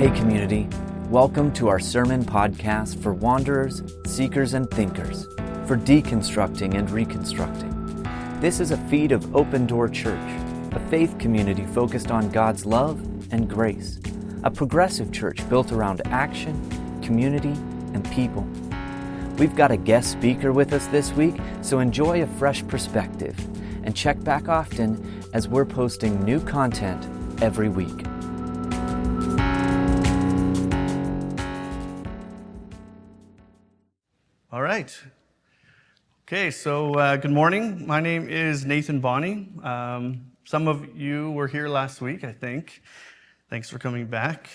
Hey community, welcome to our sermon podcast for wanderers, seekers, and thinkers, for deconstructing and reconstructing. This is a feed of Open Door Church, a faith community focused on God's love and grace, a progressive church built around action, community, and people. We've got a guest speaker with us this week, so enjoy a fresh perspective and check back often as we're posting new content every week. All right. Okay, so good morning. My name is Nathan Bonney. Some of you were here last week, I think. Thanks for coming back.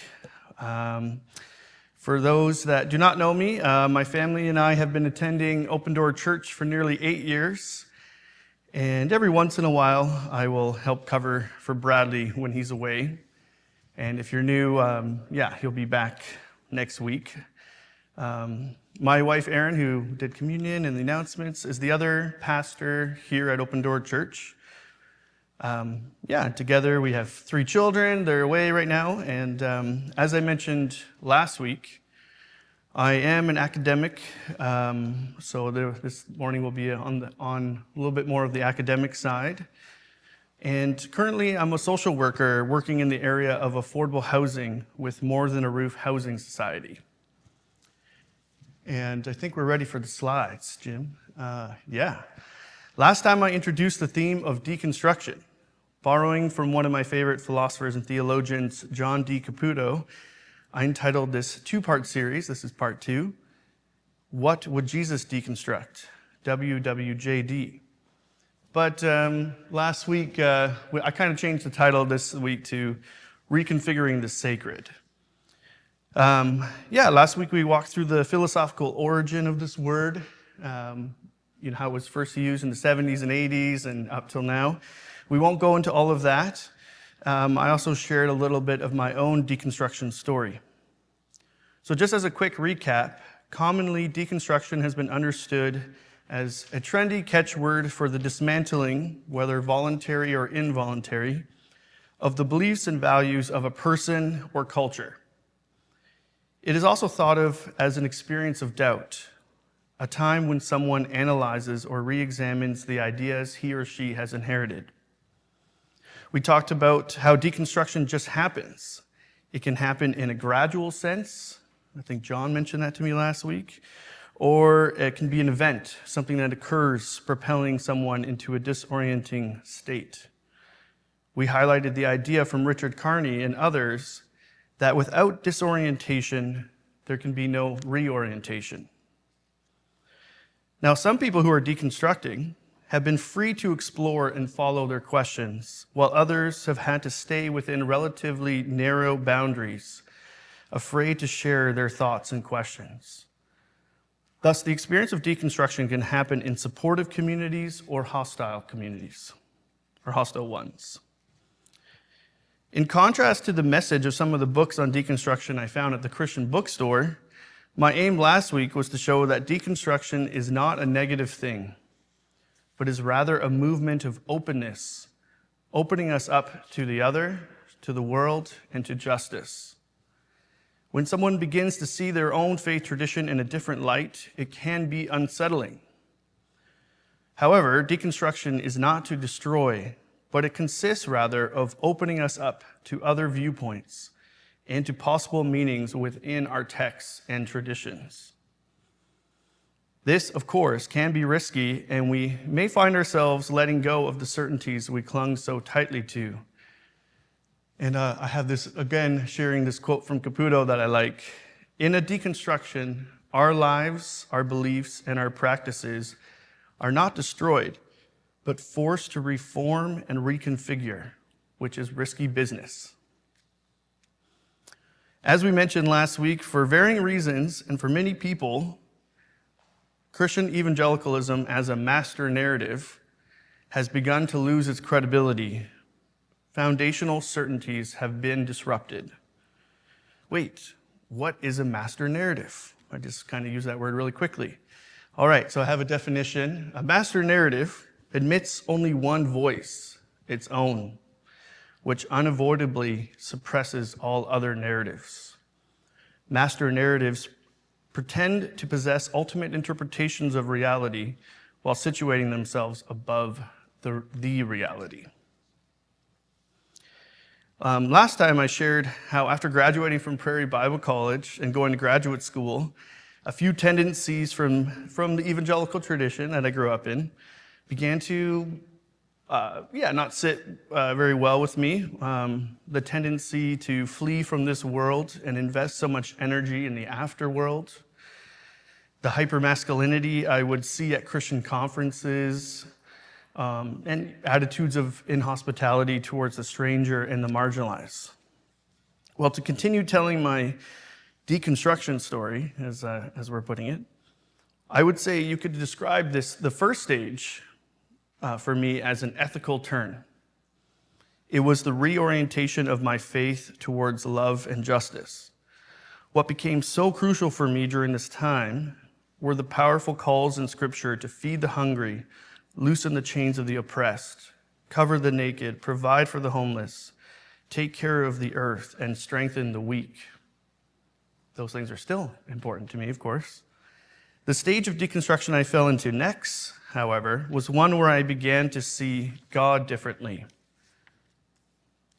For those that do not know me, my family and I have been attending Open Door Church for nearly 8 years. And every once in a while, I will help cover for Bradley when he's away. And if you're new, he'll be back next week. My wife, Erin, who did communion and the announcements, is the other pastor here at Open Door Church. Together we have 3 children. They're away right now. And as I mentioned last week, I am an academic. This morning will be on a little bit more of the academic side. And currently I'm a social worker working in the area of affordable housing with More Than a Roof Housing Society. And I think we're ready for the slides, Jim. Last time I introduced the theme of deconstruction, borrowing from one of my favorite philosophers and theologians, John D. Caputo. I entitled this 2-part series, this is part 2, What Would Jesus Deconstruct? WWJD. But last week, I kind of changed the title this week to Reconfiguring the Sacred. Last week we walked through the philosophical origin of this word, how it was first used in the 70s and 80s and up till now. We won't go into all of that. I also shared a little bit of my own deconstruction story. So just as a quick recap, commonly deconstruction has been understood as a trendy catchword for the dismantling, whether voluntary or involuntary, of the beliefs and values of a person or culture. It is also thought of as an experience of doubt, a time when someone analyzes or re-examines the ideas he or she has inherited. We talked about how deconstruction just happens. It can happen in a gradual sense. I think John mentioned that to me last week. Or it can be an event, something that occurs, propelling someone into a disorienting state. We highlighted the idea from Richard Carney and others that without disorientation, there can be no reorientation. Now, some people who are deconstructing have been free to explore and follow their questions, while others have had to stay within relatively narrow boundaries, afraid to share their thoughts and questions. Thus, the experience of deconstruction can happen in supportive communities or hostile communities, or hostile ones. In contrast to the message of some of the books on deconstruction I found at the Christian bookstore, my aim last week was to show that deconstruction is not a negative thing, but is rather a movement of openness, opening us up to the other, to the world, and to justice. When someone begins to see their own faith tradition in a different light, it can be unsettling. However, deconstruction is not to destroy, but it consists rather of opening us up to other viewpoints and to possible meanings within our texts and traditions. This, of course, can be risky, and we may find ourselves letting go of the certainties we clung so tightly to. And I have this, again, sharing this quote from Caputo that I like. In a deconstruction, our lives, our beliefs, and our practices are not destroyed, but forced to reform and reconfigure, which is risky business. As we mentioned last week, for varying reasons and for many people, Christian evangelicalism as a master narrative has begun to lose its credibility. Foundational certainties have been disrupted. Wait, what is a master narrative? I just kind of use that word really quickly. All right, so I have a definition. A master narrative admits only one voice, its own, which unavoidably suppresses all other narratives. master narratives pretend to possess ultimate interpretations of reality while situating themselves above the reality. Last time I shared how after graduating from Prairie Bible College and going to graduate school, a few tendencies from the evangelical tradition that I grew up in began to not sit very well with me. The tendency to flee from this world and invest so much energy in the afterworld. The hypermasculinity I would see at Christian conferences, and attitudes of inhospitality towards the stranger and the marginalized. Well, to continue telling my deconstruction story, as we're putting it, I would say you could describe the first stage for me as an ethical turn. It was the reorientation of my faith towards love and justice. What became so crucial for me during this time were the powerful calls in Scripture to feed the hungry, loosen the chains of the oppressed, cover the naked, provide for the homeless, take care of the earth, and strengthen the weak. Those things are still important to me, of course. The stage of deconstruction I fell into next, however, was one where I began to see God differently.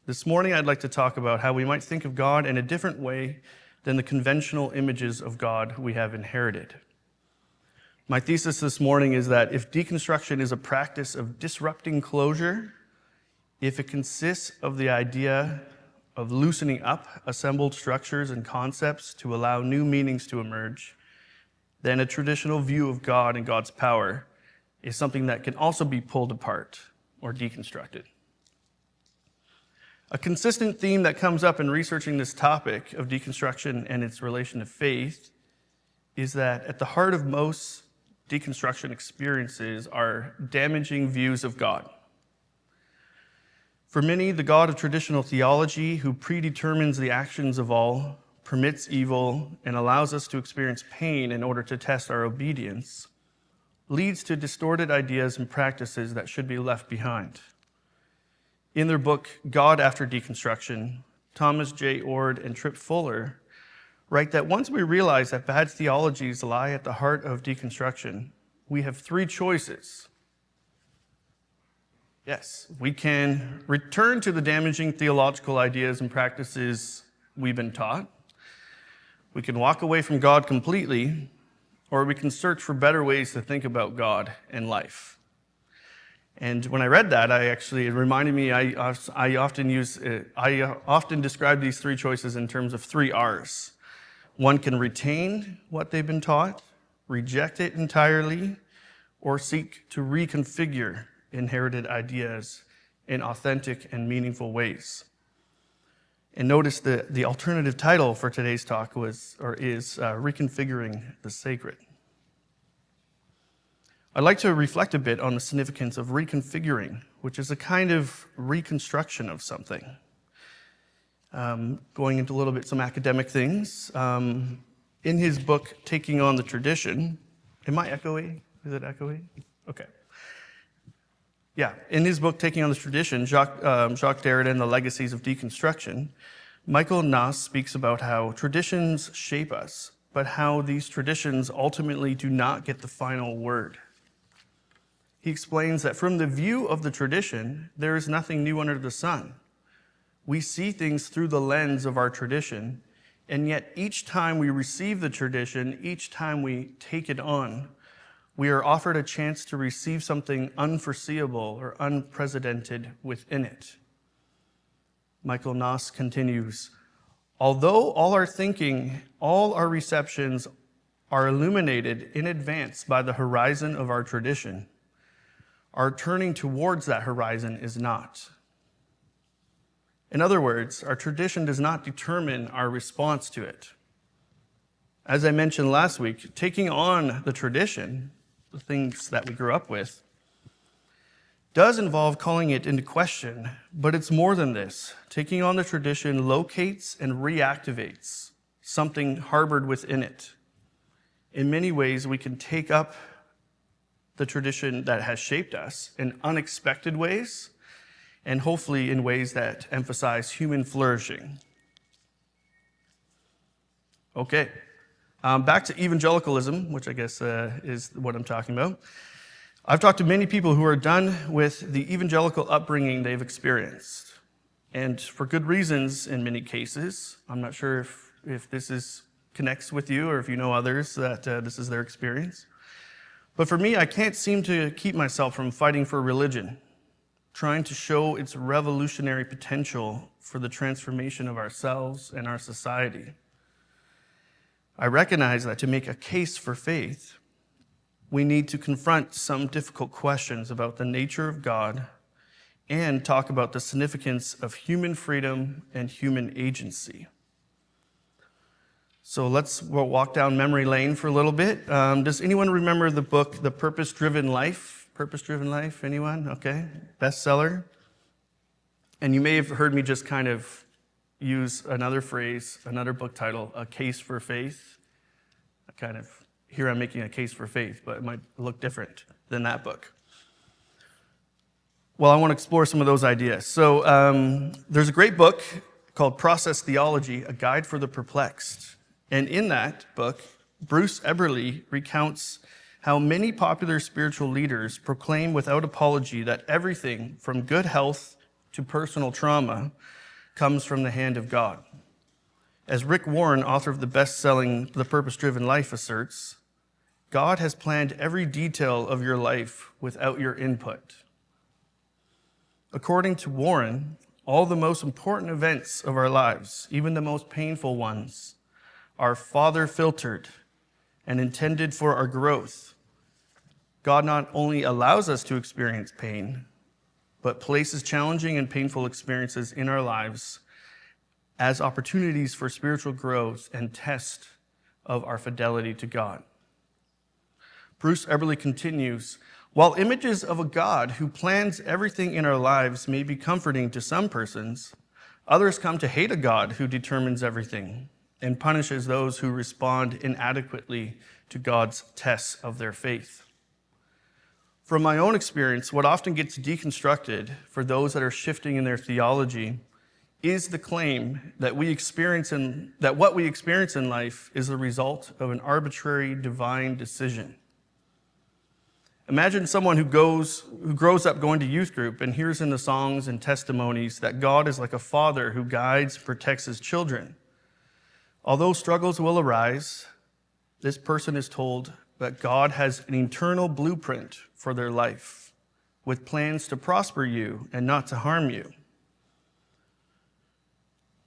This morning, I'd like to talk about how we might think of God in a different way than the conventional images of God we have inherited. My thesis this morning is that if deconstruction is a practice of disrupting closure, if it consists of the idea of loosening up assembled structures and concepts to allow new meanings to emerge, then a traditional view of God and God's power is something that can also be pulled apart or deconstructed. A consistent theme that comes up in researching this topic of deconstruction and its relation to faith is that at the heart of most deconstruction experiences are damaging views of God. For many, the God of traditional theology, who predetermines the actions of all, permits evil, and allows us to experience pain in order to test our obedience, leads to distorted ideas and practices that should be left behind. In their book, God After Deconstruction, Thomas J. Ord and Tripp Fuller write that once we realize that bad theologies lie at the heart of deconstruction, we have three choices. Yes, we can return to the damaging theological ideas and practices we've been taught. We can walk away from God completely, or we can search for better ways to think about God and life. And when I read that, it reminded me, I often describe these three choices in terms of 3 R's. One can retain what they've been taught, reject it entirely, or seek to reconfigure inherited ideas in authentic and meaningful ways. And notice the alternative title for today's talk is Reconfiguring the Sacred. I'd like to reflect a bit on the significance of reconfiguring, which is a kind of reconstruction of something. Going into a little bit some academic things. In his book, Taking on the Tradition, am I echoey? Is it echoey? Okay. Yeah, in his book, Taking on the Tradition, Jacques Derrida and the Legacies of Deconstruction, Michael Noss speaks about how traditions shape us, but how these traditions ultimately do not get the final word. He explains that from the view of the tradition, there is nothing new under the sun. We see things through the lens of our tradition, and yet each time we receive the tradition, each time we take it on, we are offered a chance to receive something unforeseeable or unprecedented within it. Michael Noss continues, although all our thinking, all our receptions are illuminated in advance by the horizon of our tradition, our turning towards that horizon is not. In other words, our tradition does not determine our response to it. As I mentioned last week, taking on the tradition, the things that we grew up with, does involve calling it into question, but it's more than this. Taking on the tradition locates and reactivates something harbored within it. In many ways, we can take up the tradition that has shaped us in unexpected ways, and hopefully in ways that emphasize human flourishing. Okay. Back to evangelicalism, which I guess is what I'm talking about. I've talked to many people who are done with the evangelical upbringing they've experienced. And for good reasons in many cases. I'm not sure if this connects with you or if you know others that this is their experience. But for me, I can't seem to keep myself from fighting for religion, trying to show its revolutionary potential for the transformation of ourselves and our society. I recognize that to make a case for faith, we need to confront some difficult questions about the nature of God and talk about the significance of human freedom and human agency. So we'll walk down memory lane for a little bit. Does anyone remember the book, The Purpose-Driven Life? Purpose-Driven Life, anyone? Okay, bestseller. And you may have heard me just kind of use another phrase, another book title, A Case for Faith. Here I'm making a case for faith, but it might look different than that book. Well, I want to explore some of those ideas. So there's a great book called Process Theology, A Guide for the Perplexed. And in that book, Bruce Eberle recounts how many popular spiritual leaders proclaim without apology that everything from good health to personal trauma comes from the hand of God. As Rick Warren, author of the best-selling The Purpose-Driven Life, asserts, God has planned every detail of your life without your input. According to Warren, all the most important events of our lives, even the most painful ones, are Father-filtered and intended for our growth. God not only allows us to experience pain, but places challenging and painful experiences in our lives as opportunities for spiritual growth and test of our fidelity to God. Bruce Eberle continues, while images of a God who plans everything in our lives may be comforting to some persons, others come to hate a God who determines everything and punishes those who respond inadequately to God's tests of their faith. From my own experience, what often gets deconstructed for those that are shifting in their theology is the claim that what we experience in life is the result of an arbitrary divine decision. Imagine someone who grows up going to youth group and hears in the songs and testimonies that God is like a father who guides and protects his children. Although struggles will arise, this person is told that God has an eternal blueprint for their life, with plans to prosper you and not to harm you.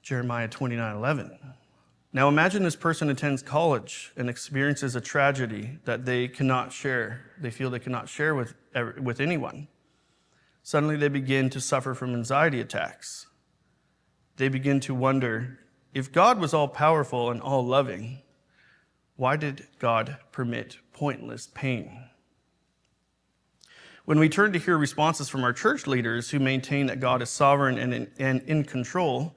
Jeremiah 29:11. Now imagine this person attends college and experiences a tragedy that they cannot share. They feel they cannot share with anyone. Suddenly they begin to suffer from anxiety attacks. They begin to wonder, if God was all-powerful and all-loving, why did God permit pointless pain? When we turn to hear responses from our church leaders who maintain that God is sovereign and in control,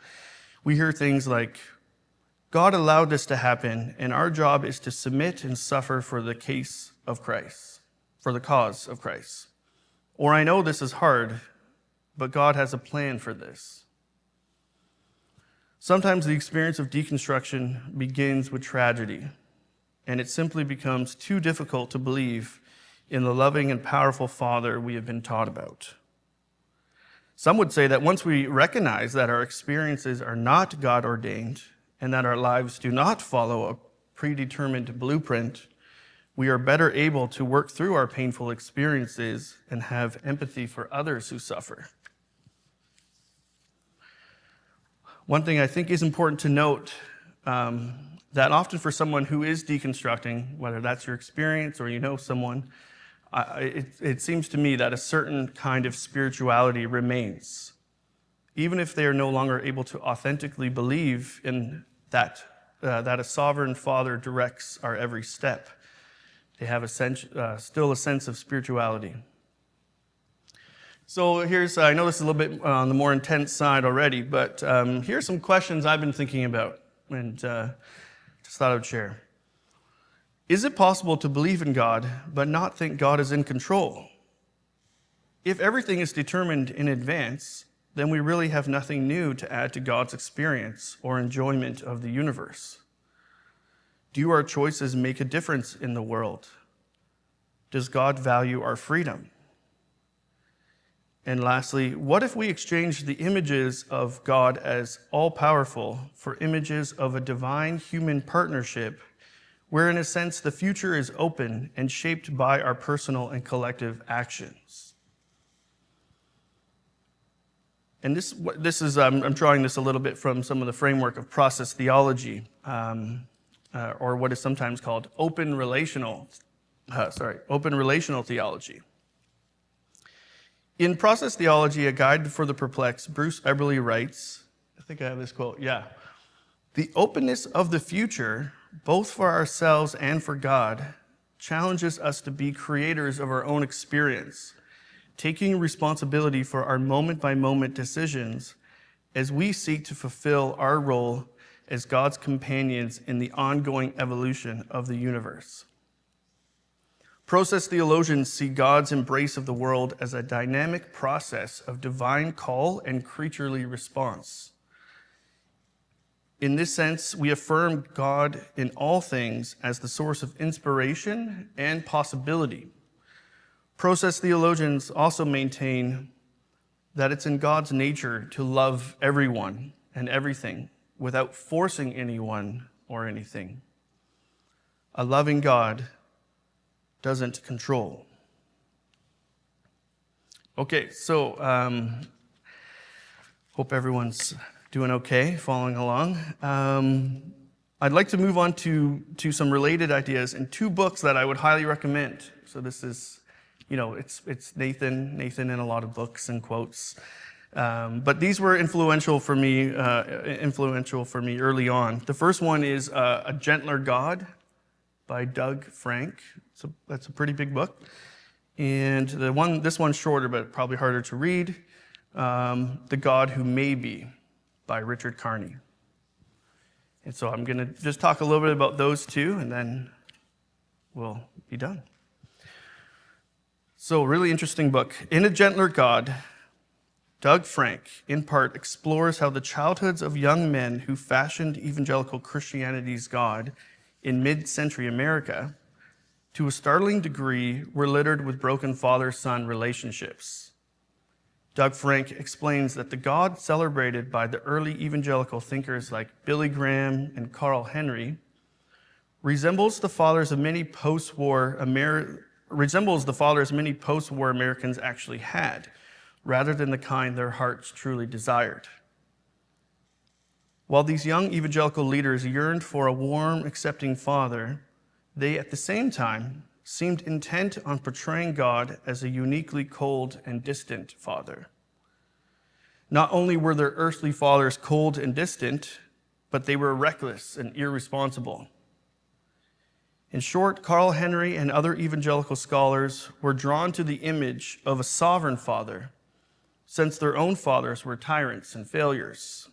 we hear things like, God allowed this to happen, and our job is to submit and suffer for the case of Christ, for the cause of Christ. Or I know this is hard, but God has a plan for this. Sometimes the experience of deconstruction begins with tragedy, and it simply becomes too difficult to believe in the loving and powerful Father we have been taught about. Some would say that once we recognize that our experiences are not God-ordained and that our lives do not follow a predetermined blueprint, we are better able to work through our painful experiences and have empathy for others who suffer. One thing I think is important to note, that often for someone who is deconstructing, whether that's your experience or you know someone, it seems to me that a certain kind of spirituality remains. Even if they are no longer able to authentically believe in that a sovereign Father directs our every step, they have still a sense of spirituality. So I know this is a little bit on the more intense side already, but here's some questions I've been thinking about and just thought I would share. Is it possible to believe in God but not think God is in control? If everything is determined in advance, then we really have nothing new to add to God's experience or enjoyment of the universe. Do our choices make a difference in the world? Does God value our freedom? And lastly, what if we exchange the images of God as all-powerful for images of a divine human partnership where, in a sense, the future is open and shaped by our personal and collective actions? And this is, I'm drawing this a little bit from some of the framework of process theology, or what is sometimes called open relational theology. In Process Theology, A Guide for the Perplexed, Bruce Eberly writes, I think I have this quote, "The openness of the future, both for ourselves and for God, challenges us to be creators of our own experience, taking responsibility for our moment-by-moment decisions as we seek to fulfill our role as God's companions in the ongoing evolution of the universe." Process theologians see God's embrace of the world as a dynamic process of divine call and creaturely response. In this sense, we affirm God in all things as the source of inspiration and possibility. Process theologians also maintain that it's in God's nature to love everyone and everything without forcing anyone or anything. A loving God doesn't control. Okay, so hope everyone's doing okay, following along. I'd like to move on to some related ideas and two books that I would highly recommend. So this is, it's Nathan in a lot of books and quotes. But these were influential for me early on. The first one is A Gentler God by Doug Frank. So that's a pretty big book. And this one's shorter, but probably harder to read. The God Who May Be by Richard Carney. And so I'm going to just talk a little bit about those two, and then we'll be done. So, really interesting book. In A Gentler God, Doug Frank, in part, explores how the childhoods of young men who fashioned evangelical Christianity's God in mid-century America, to a startling degree, were littered with broken father-son relationships. Doug Frank explains that the God celebrated by the early evangelical thinkers like Billy Graham and Carl Henry resembles the fathers many post-war Americans actually had, rather than the kind their hearts truly desired. While these young evangelical leaders yearned for a warm, accepting father, they at the same time seemed intent on portraying God as a uniquely cold and distant father. Not only were their earthly fathers cold and distant, but they were reckless and irresponsible. In short, Carl Henry and other evangelical scholars were drawn to the image of a sovereign father, since their own fathers were tyrants and failures.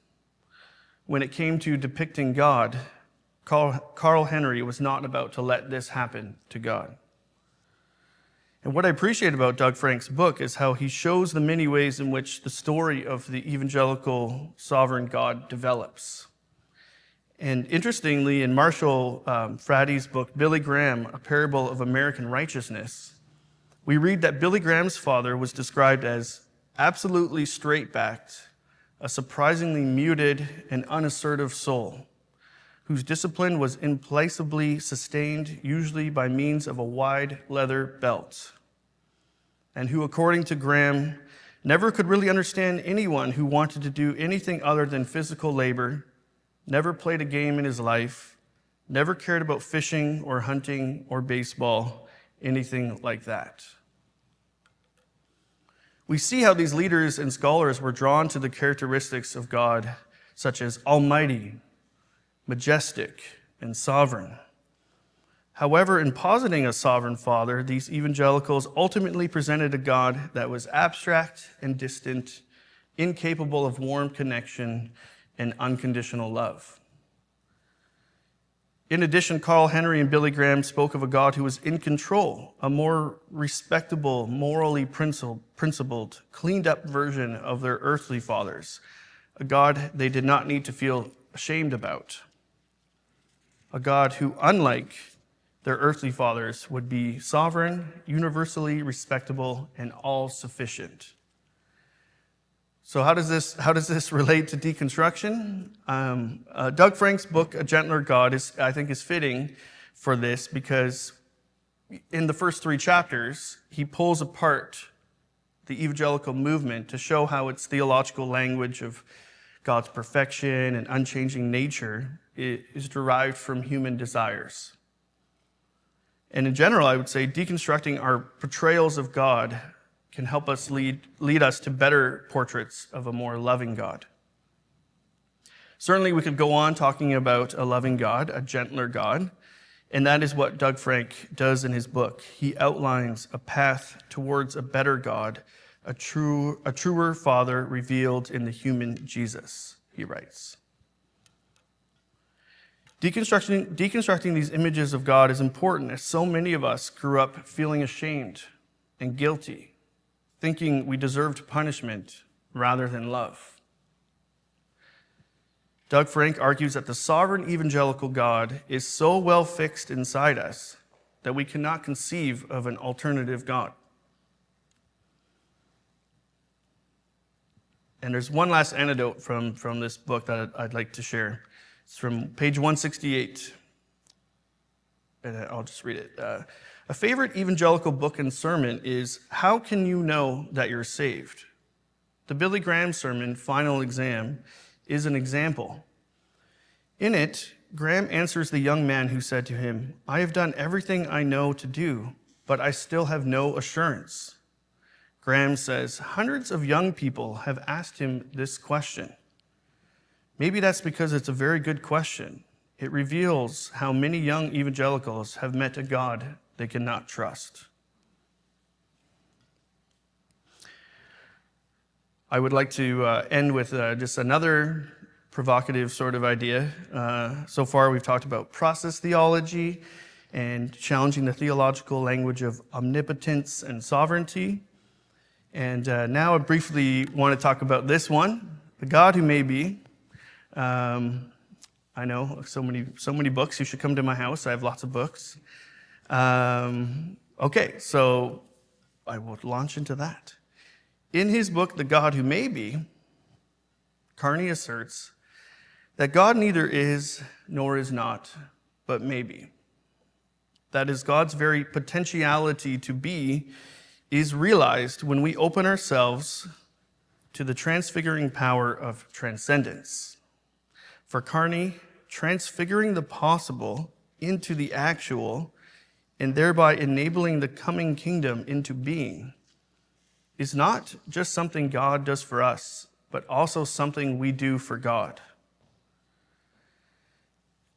When it came to depicting God, Carl Henry was not about to let this happen to God. And what I appreciate about Doug Frank's book is how he shows the many ways in which the story of the evangelical sovereign God develops. And interestingly, in Marshall Fratty's book, Billy Graham, A Parable of American Righteousness, we read that Billy Graham's father was described as absolutely straight-backed, a surprisingly muted and unassertive soul, whose discipline was implacably sustained, usually by means of a wide leather belt, and who, according to Graham, never could really understand anyone who wanted to do anything other than physical labor, never played a game in his life, never cared about fishing or hunting or baseball, anything like that. We see how these leaders and scholars were drawn to the characteristics of God, such as almighty, majestic, and sovereign. However, in positing a sovereign father, these evangelicals ultimately presented a God that was abstract and distant, incapable of warm connection and unconditional love. In addition, Carl Henry and Billy Graham spoke of a God who was in control, a more respectable, morally principled, cleaned up version of their earthly fathers, a God they did not need to feel ashamed about. a God who, unlike their earthly fathers, would be sovereign, universally respectable, and all-sufficient. So how does this relate to deconstruction? Doug Frank's book, A Gentler God, I think is fitting for this because in the first 3 chapters, he pulls apart the evangelical movement to show how its theological language of God's perfection and unchanging nature is derived from human desires. And in general, I would say deconstructing our portrayals of God can help us lead us to better portraits of a more loving God. Certainly, we could go on talking about a loving God, a gentler God, and that is what Doug Frank does in his book. He outlines a path towards a better God, a truer Father revealed in the human Jesus, he writes. Deconstructing these images of God is important, as so many of us grew up feeling ashamed and guilty, thinking we deserved punishment rather than love. Doug Frank argues that the sovereign evangelical God is so well fixed inside us that we cannot conceive of an alternative God. And there's one last anecdote from this book that I'd like to share. It's from page 168, and I'll just read it. A favorite evangelical book and sermon is How Can You Know That You're Saved? The Billy Graham sermon, Final Exam, is an example. In it, Graham answers the young man who said to him, I have done everything I know to do, but I still have no assurance. Graham says, hundreds of young people have asked him this question. Maybe that's because it's a very good question. It reveals how many young evangelicals have met a God they cannot trust. I would like to end with just another provocative sort of idea. So far, we've talked about process theology and challenging the theological language of omnipotence and sovereignty. And now I briefly want to talk about this one, the God who may be. I know so many books. You should come to my house. I have lots of books. Okay, so I will launch into that. In his book, The God Who May Be, Carney asserts that God neither is nor is not, but may be. That is, God's very potentiality to be is realized when we open ourselves to the transfiguring power of transcendence. For Carney, transfiguring the possible into the actual and thereby enabling the coming kingdom into being is not just something God does for us, but also something we do for God.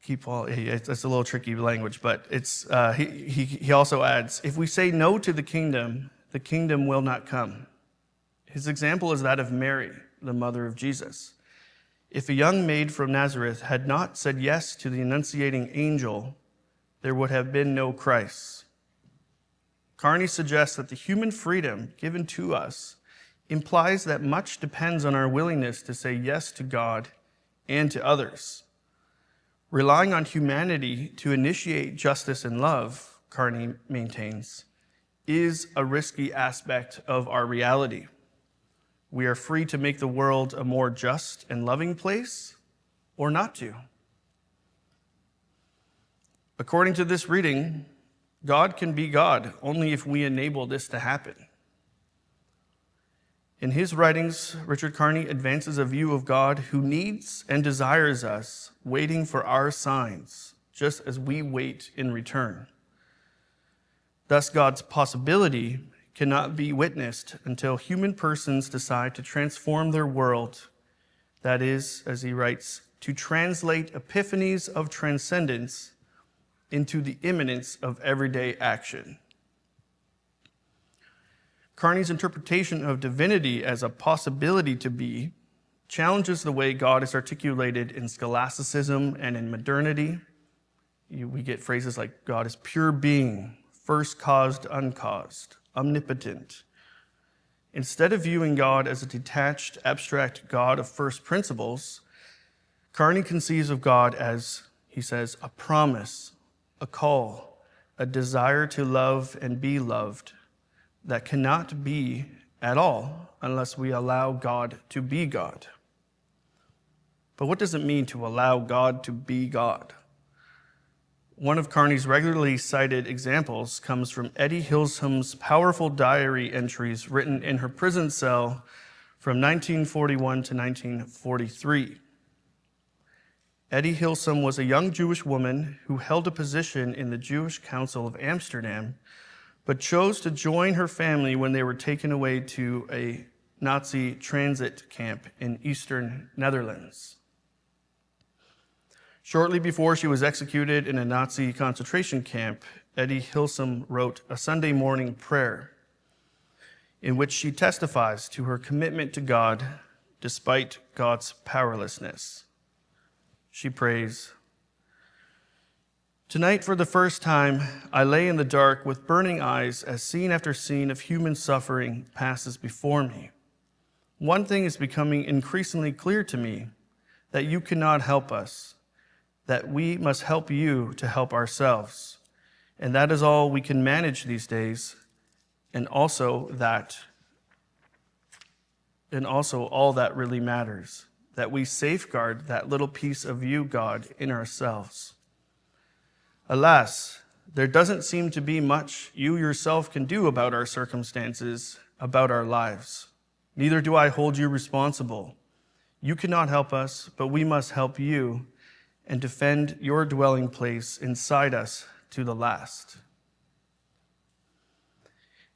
It's a little tricky language, but it's he also adds, if we say no to the kingdom will not come. His example is that of Mary, the mother of Jesus. If a young maid from Nazareth had not said yes to the annunciating angel, there would have been no Christ. Carney suggests that the human freedom given to us implies that much depends on our willingness to say yes to God and to others. Relying on humanity to initiate justice and love, Carney maintains, is a risky aspect of our reality. We are free to make the world a more just and loving place, or not to. According to this reading, God can be God only if we enable this to happen. In his writings, Richard Carney advances a view of God who needs and desires us, waiting for our signs, just as we wait in return. Thus, God's possibility cannot be witnessed until human persons decide to transform their world. That is, as he writes, to translate epiphanies of transcendence into the immanence of everyday action. Carney's interpretation of divinity as a possibility to be challenges the way God is articulated in scholasticism and in modernity. We get phrases like God is pure being, first caused, uncaused, omnipotent. Instead of viewing God as a detached, abstract God of first principles, Carney conceives of God as he says, a promise, a call, a desire to love and be loved that cannot be at all unless we allow God to be God. But what does it mean to allow God to be God? One of Kearney's regularly cited examples comes from Eddie Hilsum's powerful diary entries written in her prison cell from 1941 to 1943. Eddie Hilsum was a young Jewish woman who held a position in the Jewish Council of Amsterdam, but chose to join her family when they were taken away to a Nazi transit camp in eastern Netherlands. Shortly before she was executed in a Nazi concentration camp, Eddie Hilsum wrote a Sunday morning prayer in which she testifies to her commitment to God despite God's powerlessness. She prays, "Tonight, for the first time, I lay in the dark with burning eyes as scene after scene of human suffering passes before me. One thing is becoming increasingly clear to me, that you cannot help us, that we must help you to help ourselves. And that is all we can manage these days, and also all that really matters, that we safeguard that little piece of you, God, in ourselves. Alas, there doesn't seem to be much you yourself can do about our circumstances, about our lives. Neither do I hold you responsible. You cannot help us, but we must help you and defend your dwelling place inside us to the last."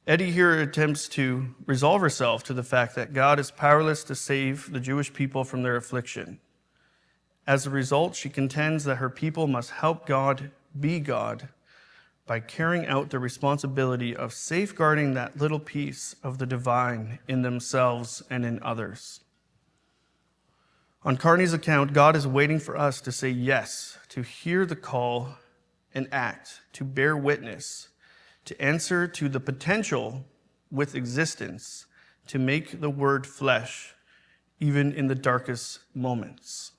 Eddie here attempts to resolve herself to the fact that God is powerless to save the Jewish people from their affliction. As a result, she contends that her people must help God be God by carrying out the responsibility of safeguarding that little piece of the divine in themselves and in others. On Kearney's account, God is waiting for us to say yes, to hear the call and act, to bear witness, to answer to the potential with existence, to make the word flesh, even in the darkest moments.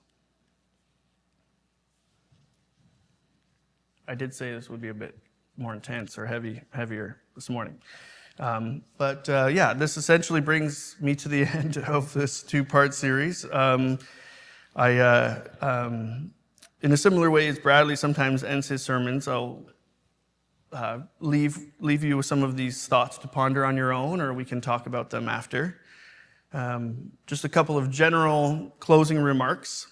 I did say this would be a bit more intense or heavier this morning. This essentially brings me to the end of this two-part series. In a similar way as Bradley sometimes ends his sermons, I'll leave you with some of these thoughts to ponder on your own, or we can talk about them after. Just a couple of general closing remarks.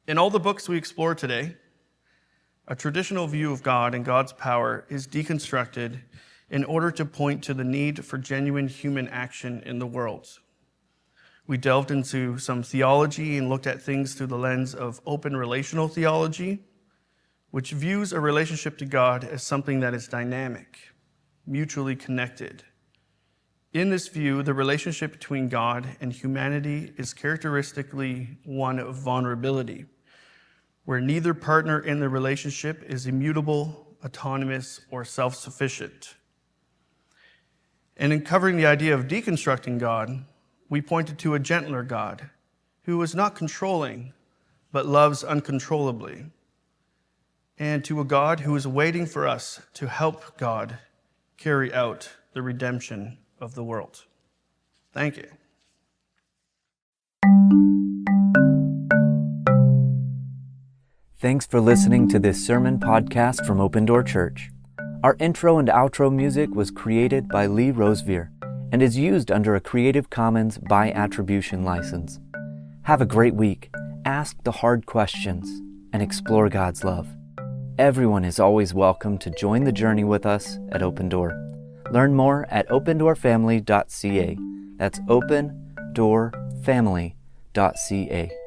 In all the books we explore today, a traditional view of God and God's power is deconstructed in order to point to the need for genuine human action in the world. We delved into some theology and looked at things through the lens of open relational theology, which views a relationship to God as something that is dynamic, mutually connected. In this view, the relationship between God and humanity is characteristically one of vulnerability, where neither partner in the relationship is immutable, autonomous, or self-sufficient. And in covering the idea of deconstructing God, we pointed to a gentler God who is not controlling, but loves uncontrollably, and to a God who is waiting for us to help God carry out the redemption of the world. Thank you. Thanks for listening to this sermon podcast from Open Door Church. Our intro and outro music was created by Lee Rosevear and is used under a Creative Commons by attribution license. Have a great week, ask the hard questions, and explore God's love. Everyone is always welcome to join the journey with us at Open Door. Learn more at opendoorfamily.ca. That's opendoorfamily.ca.